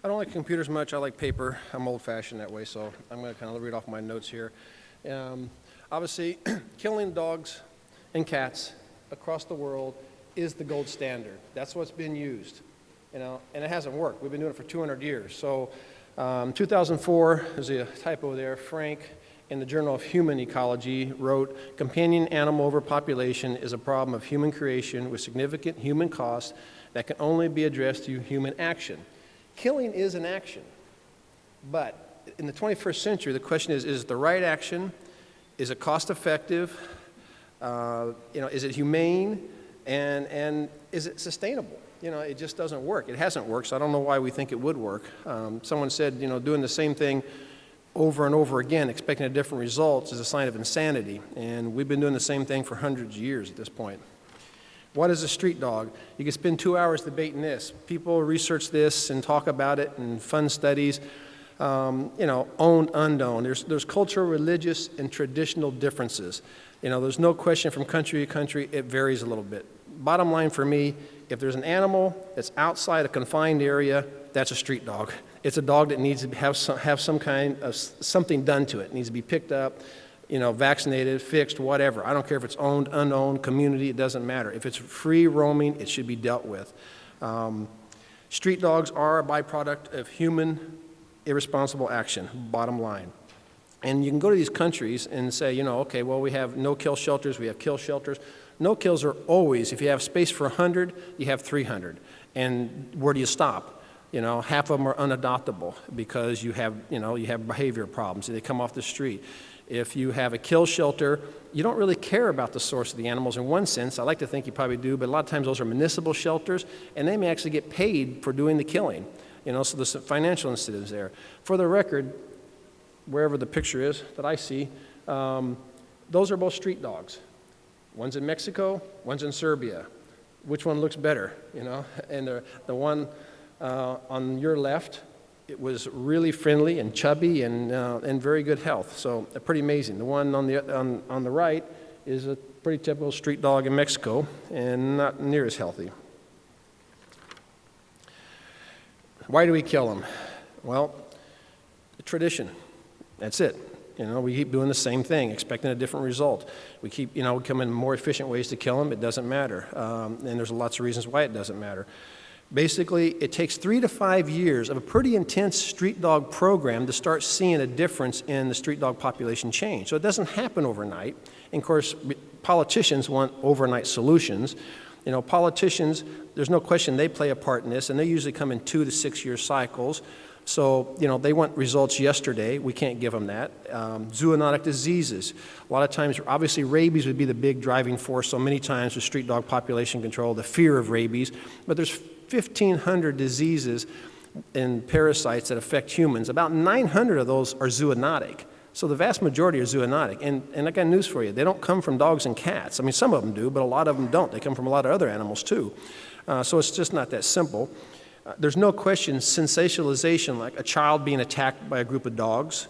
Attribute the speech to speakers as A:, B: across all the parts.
A: I don't like computers much. I like paper. I'm old-fashioned that way, so I'm going to kind of read off my notes here. Obviously, killing dogs and cats across the world is the gold standard. That's what's been used, and it hasn't worked. We've been doing it for 200 years. So, 2004, there's a typo there. Frank, in the Journal of Human Ecology, wrote, "Companion animal overpopulation is a problem of human creation with significant human costs that can only be addressed through human action." Killing is an action, but in the 21st century, the question is it the right action? Is it cost-effective? Is it humane? And is it sustainable? It just doesn't work. It hasn't worked, so I don't know why we think it would work. Someone said, doing the same thing over and over again, expecting a different results is a sign of insanity, and we've been doing the same thing for hundreds of years at this point. What is a street dog? You can spend 2 hours debating this. People research this and talk about it in fun studies. Owned, unknown. There's cultural, religious, and traditional differences. There's no question from country to country, it varies a little bit. Bottom line for me, if there's an animal that's outside a confined area, that's a street dog. It's a dog that needs to have some kind of something done to it. It needs to be picked up, vaccinated, fixed, whatever. I don't care if it's owned, unowned, community, it doesn't matter. If it's free roaming, it should be dealt with. Street dogs are a byproduct of human irresponsible action, bottom line. And you can go to these countries and say, okay, well, we have no-kill shelters, we have kill shelters. No-kills are always, if you have space for 100, you have 300. And where do you stop? Half of them are unadoptable because you have behavior problems. They come off the street. If you have a kill shelter, you don't really care about the source of the animals in one sense. I like to think you probably do, but a lot of times those are municipal shelters, and they may actually get paid for doing the killing. So there's some financial incentives there. For the record, wherever the picture is that I see, those are both street dogs. One's in Mexico, one's in Serbia. Which one looks better, And the one on your left, it was really friendly and chubby and very good health, so pretty amazing. The one on the right is a pretty typical street dog in Mexico and not near as healthy. Why do we kill them? Well, tradition. That's it. We keep doing the same thing, expecting a different result. We keep, coming more efficient ways to kill them. It doesn't matter. And there's lots of reasons why it doesn't matter. Basically, it takes 3 to 5 years of a pretty intense street dog program to start seeing a difference in the street dog population change. So it doesn't happen overnight. And of course, politicians want overnight solutions. Politicians, there's no question they play a part in this, and they usually come in 2 to 6 year cycles. So, they want results yesterday. We can't give them that. Zoonotic diseases. A lot of times, obviously, rabies would be the big driving force. So many times with street dog population control, the fear of rabies. But there's 1,500 diseases and parasites that affect humans. About 900 of those are zoonotic. So the vast majority are zoonotic. And I got news for you. They don't come from dogs and cats. I mean, some of them do, but a lot of them don't. They come from a lot of other animals, too. So it's just not that simple. There's no question sensationalization, like a child being attacked by a group of dogs.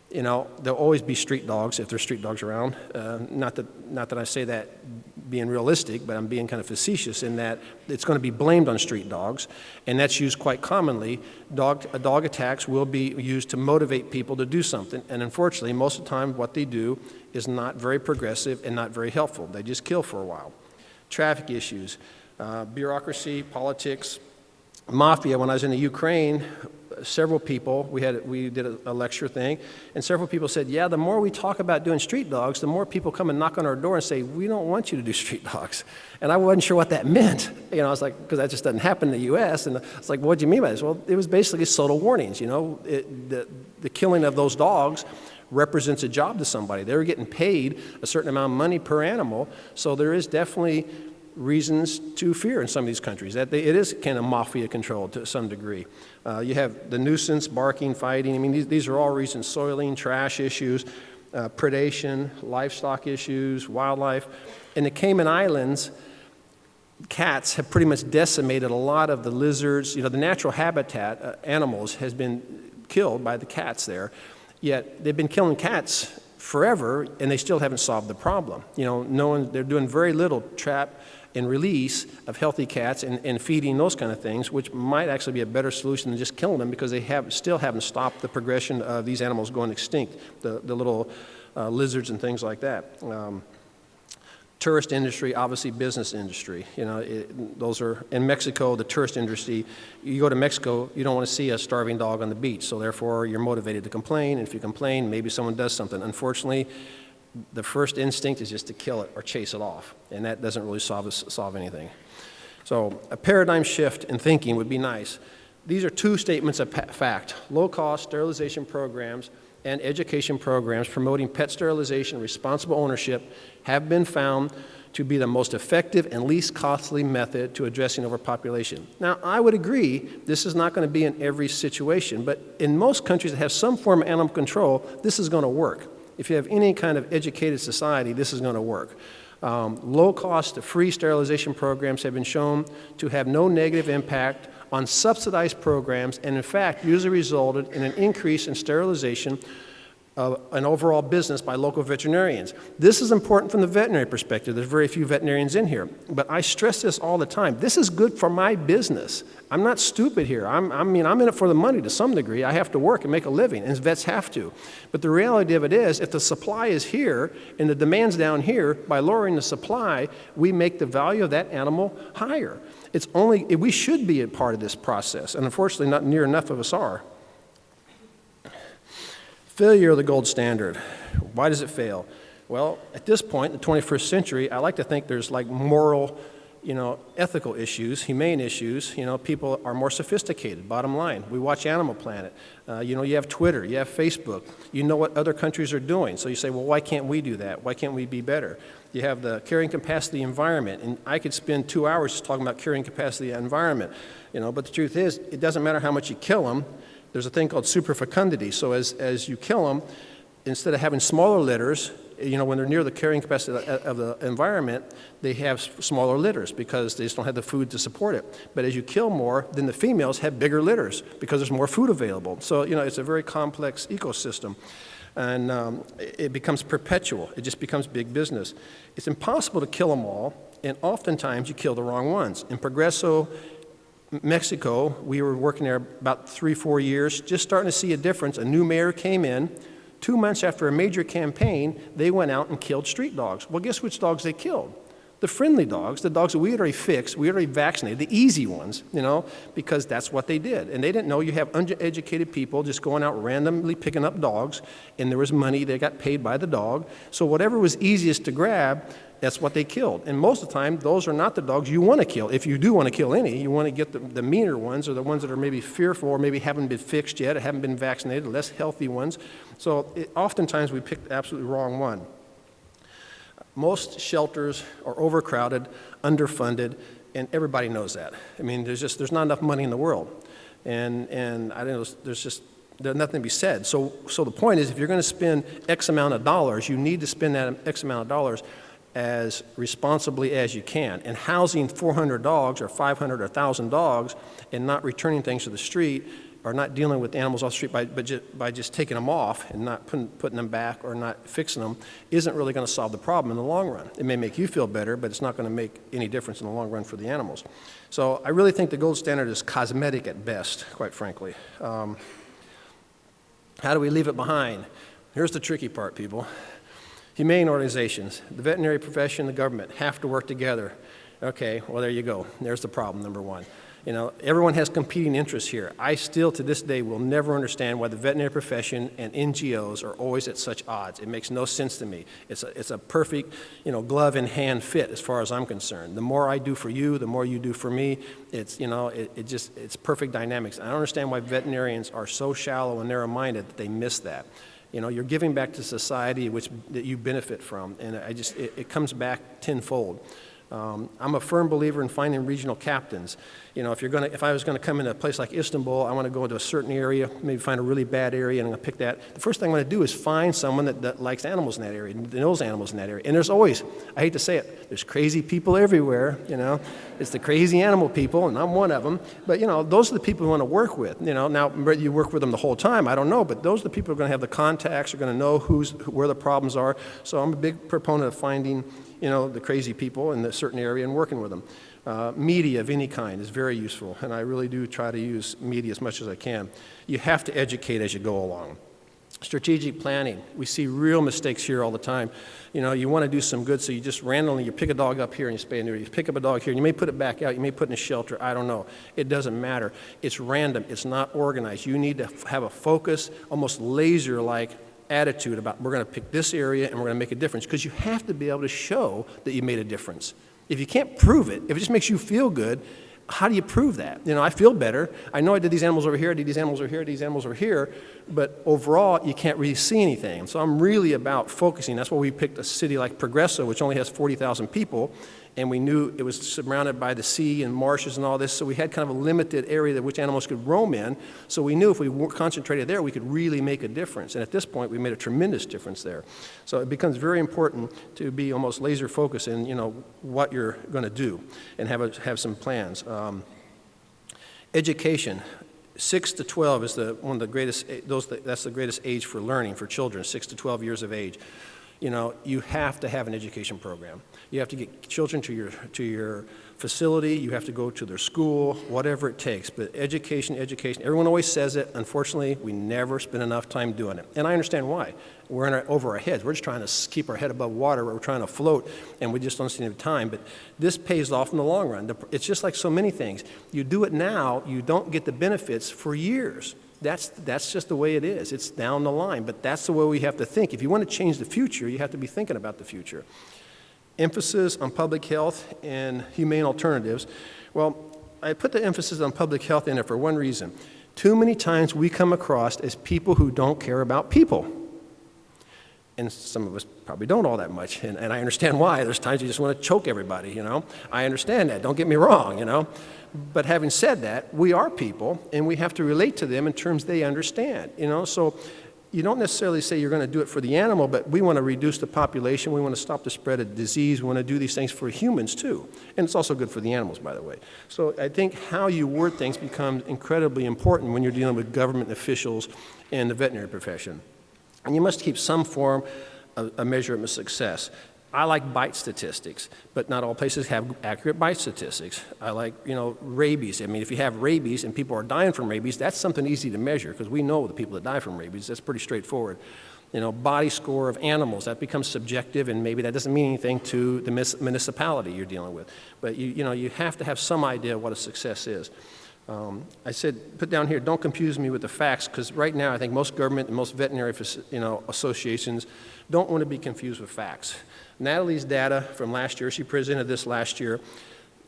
A: There'll always be street dogs if there's street dogs around. Not that I say that being realistic, but I'm being kind of facetious in that it's going to be blamed on street dogs, and that's used quite commonly. Dog attacks will be used to motivate people to do something, and unfortunately, most of the time what they do is not very progressive and not very helpful. They just kill for a while. Traffic issues, bureaucracy, politics, mafia. When I was in the Ukraine, several people, we did a lecture thing, and several people said, yeah, the more we talk about doing street dogs, the more people come and knock on our door and say, we don't want you to do street dogs. And I wasn't sure what that meant. I was like, because that just doesn't happen in the U.S. And it's like, what do you mean by this? Well, it was basically subtle warnings. The killing of those dogs represents a job to somebody. They were getting paid a certain amount of money per animal, so there is definitely reasons to fear in some of these countries. That it is kind of mafia controlled to some degree. You have the nuisance, barking, fighting. I mean, these are all reasons. Soiling, trash issues, predation, livestock issues, wildlife. In the Cayman Islands, cats have pretty much decimated a lot of the lizards. The natural habitat, animals, has been killed by the cats there. Yet they've been killing cats forever, and they still haven't solved the problem. They're doing very little trap and release of healthy cats and feeding those kind of things, which might actually be a better solution than just killing them, because they still haven't stopped the progression of these animals going extinct, the little lizards and things like that. Tourist industry, obviously business industry. Those are, in Mexico, the tourist industry. You go to Mexico, you don't want to see a starving dog on the beach, so therefore you're motivated to complain, and if you complain, maybe someone does something. Unfortunately, the first instinct is just to kill it or chase it off, and that doesn't really solve anything. So a paradigm shift in thinking would be nice. These are two statements of fact: low-cost sterilization programs and education programs promoting pet sterilization and responsible ownership have been found to be the most effective and least costly method to addressing overpopulation. Now, I would agree this is not going to be in every situation, but in most countries that have some form of animal control, this is going to work. If you have any kind of educated society, this is going to work. Low-cost, free sterilization programs have been shown to have no negative impact on subsidized programs, and in fact usually resulted in an increase in sterilization of an overall business by local veterinarians. This is important from the veterinary perspective. There's very few veterinarians in here, but I stress this all the time. This is good for my business. I'm not stupid here. I'm in it for the money to some degree. I have to work and make a living, and vets have to. But the reality of it is, if the supply is here and the demand's down here, by lowering the supply, we make the value of that animal higher. We should be a part of this process, and unfortunately not near enough of us are. Failure of the gold standard. Why does it fail? Well, at this point, in the 21st century, I like to think there's like moral, ethical issues, humane issues. People are more sophisticated, bottom line. We watch Animal Planet. You have Twitter, you have Facebook. You know what other countries are doing. So you say, well, why can't we do that? Why can't we be better? You have the carrying capacity environment, and I could spend 2 hours just talking about carrying capacity environment. But the truth is, it doesn't matter how much you kill them. There's a thing called superfecundity. So as you kill them, instead of having smaller litters, when they're near the carrying capacity of the environment, they have smaller litters because they just don't have the food to support it. But as you kill more, then the females have bigger litters because there's more food available. So, it's a very complex ecosystem. And it becomes perpetual. It just becomes big business. It's impossible to kill them all, and oftentimes you kill the wrong ones. In Progreso, Mexico, we were working there about 3-4 years, just starting to see a difference. A new mayor came in. 2 months after a major campaign, they went out and killed street dogs. Well, guess which dogs they killed? The friendly dogs, the dogs that we had already fixed, we had already vaccinated, the easy ones, because that's what they did. And they didn't know you have uneducated people just going out randomly picking up dogs, and there was money, they got paid by the dog. So whatever was easiest to grab, that's what they killed. And most of the time, those are not the dogs you want to kill. If you do want to kill any, you want to get the meaner ones, or the ones that are maybe fearful, or maybe haven't been fixed yet, or haven't been vaccinated, less healthy ones. So oftentimes we pick the absolutely wrong one. Most shelters are overcrowded, underfunded, and everybody knows that. There's not enough money in the world. And I don't know, there's nothing to be said. So the point is, if you're going to spend X amount of dollars, you need to spend that X amount of dollars as responsibly as you can. And housing 400 dogs or 500 or 1,000 dogs and not returning things to the street, or not dealing with animals off the street by just taking them off and not putting them back or not fixing them, isn't really going to solve the problem in the long run. It may make you feel better, but it's not going to make any difference in the long run for the animals. So I really think the gold standard is cosmetic at best, quite frankly. How do we leave it behind? Here's the tricky part, people. Humane organizations, the veterinary profession, the government have to work together. Okay, well, there you go. There's the problem, number one. Everyone has competing interests here. I still, to this day, will never understand why the veterinary profession and NGOs are always at such odds. It makes no sense to me. It's a perfect, glove in hand fit as far as I'm concerned. The more I do for you, the more you do for me. It's perfect dynamics. I don't understand why veterinarians are so shallow and narrow-minded that they miss that. You're giving back to society that you benefit from, and it comes back tenfold. I'm a firm believer in finding regional captains. If I was going to come into a place like Istanbul, I want to go into a certain area, maybe find a really bad area, and I'm going to pick that. The first thing I'm going to do is find someone that likes animals in that area, that knows animals in that area. And there's always, I hate to say it, there's crazy people everywhere, It's the crazy animal people, and I'm one of them. But, those are the people we want to work with. Now, whether you work with them the whole time, I don't know, but those are the people who are going to have the contacts, are going to know where the problems are. So I'm a big proponent of finding the crazy people in a certain area and working with them. Media of any kind is very useful, and I really do try to use media as much as I can. You have to educate as you go along. Strategic planning. We see real mistakes here all the time. You want to do some good, so you just randomly, you pick a dog up here and you spay and neuter. You pick up a dog here and you may put it back out, you may put it in a shelter, I don't know. It doesn't matter. It's random, it's not organized. You need to have a focus, almost laser-like attitude about we're going to pick this area and we're going to make a difference, because you have to be able to show that you made a difference. If you can't prove it, if it just makes you feel good, how do you prove that? I feel better. I know I did these animals over here, I did these animals over here, I did these animals over here, but overall, you can't really see anything. So I'm really about focusing. That's why we picked a city like Progresso, which only has 40,000 people, and we knew it was surrounded by the sea and marshes and all this, so we had kind of a limited area that which animals could roam in, so we knew if we concentrated there, we could really make a difference. And at this point, we made a tremendous difference there. So it becomes very important to be almost laser focused in, what you're going to do and have some plans. Education. 6 to 12 is one of the greatest, that's the greatest age for learning for children, 6 to 12 years of age. You have to have an education program. You have to get children to your facility. You have to go to their school, whatever it takes. But education, education. Everyone always says it. Unfortunately, we never spend enough time doing it. And I understand why. We're over our heads. We're just trying to keep our head above water. We're trying to float, and we just don't see any time. But this pays off in the long run. It's just like so many things. You do it now, you don't get the benefits for years. That's just the way it is. It's down the line, but that's the way we have to think. If you want to change the future, you have to be thinking about the future. Emphasis on public health and humane alternatives. Well, I put the emphasis on public health in there for one reason. Too many times we come across as people who don't care about people. And some of us probably don't all that much, and I understand why. There's times you just want to choke everybody, I understand that, don't get me wrong, But having said that, we are people, and we have to relate to them in terms they understand, So you don't necessarily say you're going to do it for the animal, but we want to reduce the population, we want to stop the spread of disease, we want to do these things for humans too. And it's also good for the animals, by the way. So I think how you word things becomes incredibly important when you're dealing with government officials and the veterinary profession. And you must keep some form of a measurement of success. I like bite statistics, but not all places have accurate bite statistics. I like, rabies. I mean, if you have rabies and people are dying from rabies, that's something easy to measure, because we know the people that die from rabies. That's pretty straightforward. Body score of animals, that becomes subjective, and maybe that doesn't mean anything to the municipality you're dealing with. But you have to have some idea of what a success is. I said, put down here, don't confuse me with the facts, because right now I think most government and most veterinary associations don't want to be confused with facts. Natalie's data from last year, she presented this last year.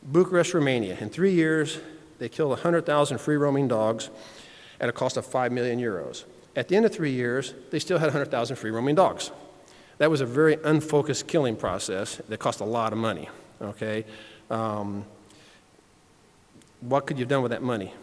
A: Bucharest, Romania, in 3 years, they killed 100,000 free-roaming dogs at a cost of 5 million euros. At the end of 3 years, they still had 100,000 free-roaming dogs. That was a very unfocused killing process that cost a lot of money, okay? What could you have done with that money?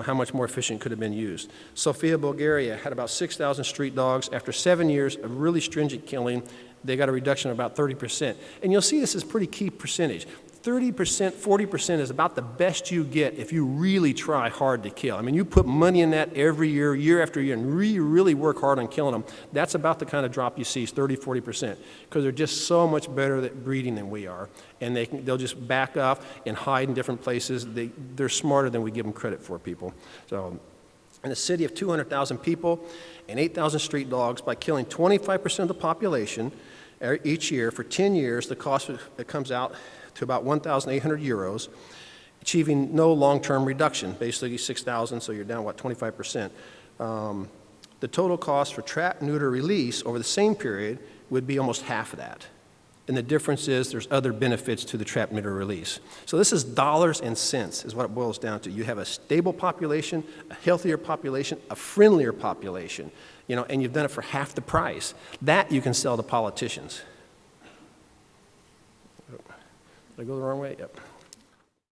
A: How much more efficient could have been used? Sofia, Bulgaria had about 6,000 street dogs. After 7 years of really stringent killing, they got a reduction of about 30%. And you'll see this is a pretty key percentage. 30%, 40% is about the best you get if you really try hard to kill. I mean, you put money in that every year, year after year, and really work hard on killing them. That's about the kind of drop you see, is 30, 40%, because they're just so much better at breeding than we are. And they'll just back up and hide in different places. They're smarter than we give them credit for, people. So in a city of 200,000 people and 8,000 street dogs, by killing 25% of the population each year for 10 years, the cost that comes out to about 1,800 euros, achieving no long-term reduction, basically 6,000, so you're down, 25%. The total cost for trap, neuter, release over the same period would be almost half of that. And the difference is there's other benefits to the trap, neuter, release. So this is dollars and cents is what it boils down to. You have a stable population, a healthier population, a friendlier population, and you've done it for half the price. That you can sell to politicians. Did I go the wrong way? Yep.